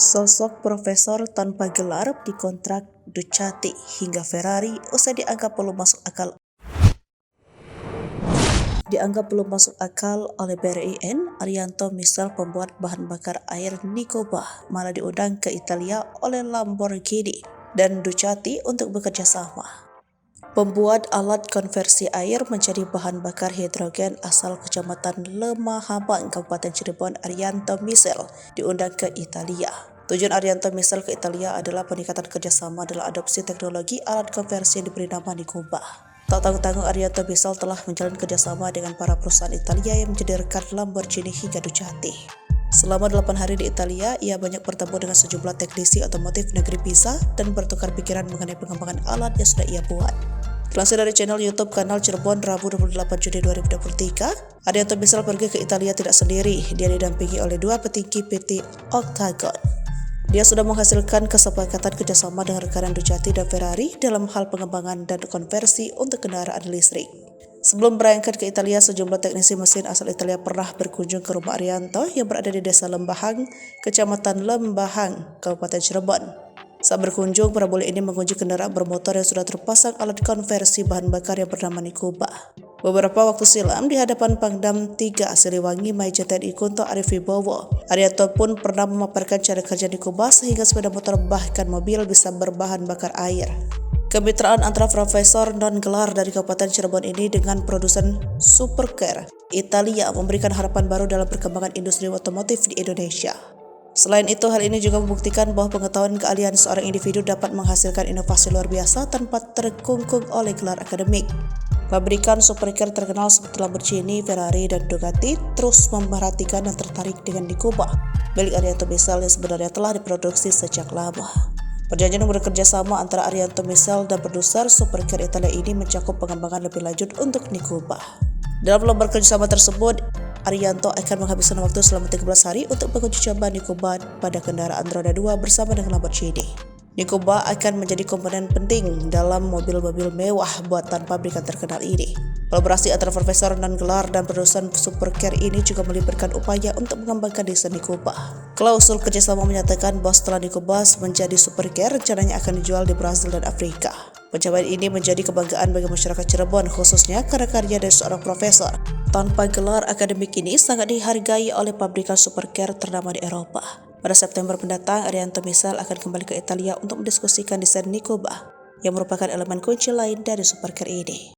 Sosok profesor tanpa gelar dikontrak Ducati hingga Ferrari usai dianggap belum masuk akal oleh BRIN. Arianto Misel, pembuat bahan bakar air Nikoba, malah diundang ke Italia oleh Lamborghini dan Ducati untuk bekerja sama. Pembuat alat konversi air menjadi bahan bakar hidrogen asal Kecamatan Lemahabang, Kabupaten Cirebon, Arianto Misel, diundang ke Italia. Tujuan Arianto Misel ke Italia adalah peningkatan kerjasama dalam adopsi teknologi alat konversi yang diberi nama Nikoba. Tak tanggung-tanggung, Arianto Misel telah menjalin kerjasama dengan para perusahaan Italia yang menjadi rekan Lamborghini hingga Ducati. Selama 8 hari di Italia, ia banyak bertemu dengan sejumlah teknisi otomotif negeri Pisa dan bertukar pikiran mengenai pengembangan alat yang sudah ia buat. Dilansir dari channel YouTube kanal Cirebon, Rabu 28 Juni 2023, Arianto Misel pergi ke Italia tidak sendiri. Dia didampingi oleh 2 petinggi PT Octagon. Dia sudah menghasilkan kesepakatan kerjasama dengan rekan Ducati dan Ferrari dalam hal pengembangan dan konversi untuk kendaraan listrik. Sebelum berangkat ke Italia, sejumlah teknisi mesin asal Italia pernah berkunjung ke rumah Arianto yang berada di Desa Lembahang, Kecamatan Lembahang, Kabupaten Cirebon. Saat berkunjung, para bule ini menguji kendaraan bermotor yang sudah terpasang alat konversi bahan bakar yang bernama Nikoba. Beberapa waktu silam, di hadapan Pangdam 3 Siliwangi, Majen TNI Kunto Arif Wibowo, Arianto pun pernah memaparkan cara kerja Nikoba sehingga sepeda motor bahkan mobil bisa berbahan bakar air. Kemitraan antara profesor non-gelar dari Kabupaten Cirebon ini dengan produsen Supercar Italia memberikan harapan baru dalam perkembangan industri otomotif di Indonesia. Selain itu, hal ini juga membuktikan bahwa pengetahuan keahlian seorang individu dapat menghasilkan inovasi luar biasa tanpa terkungkung oleh gelar akademik. Pabrikan Supercar terkenal seperti Lamborghini, Ferrari, dan Ducati terus memperhatikan dan tertarik dengan Nikoba, milik Arianto Misel yang sebenarnya telah diproduksi sejak lama. Perjanjian bekerja sama antara Arianto Misel dan produser Supercar Italia ini mencakup pengembangan lebih lanjut untuk Nikoba. Dalam lomba kerjasama tersebut, Arianto akan menghabiskan waktu selama 13 hari untuk menguji coba Nikoba pada kendaraan roda 2 bersama dengan Lamborghini. Nikoba akan menjadi komponen penting dalam mobil-mobil mewah buatan pabrikan terkenal ini. Kolaborasi antara profesor non-gelar dan produsen Supercar ini juga melibatkan upaya untuk mengembangkan desain Nikoba. Klausul kerjasama menyatakan bahwa setelah Nikoba menjadi Supercar, rencananya akan dijual di Brasil dan Afrika. Pencapaian ini menjadi kebanggaan bagi masyarakat Cirebon, khususnya karena karya dari seorang profesor tanpa gelar akademik ini sangat dihargai oleh pabrikan Supercar ternama di Eropa. Pada September mendatang, Arianto Misel akan kembali ke Italia untuk mendiskusikan desain Nikoba yang merupakan elemen kunci lain dari Supercar ini.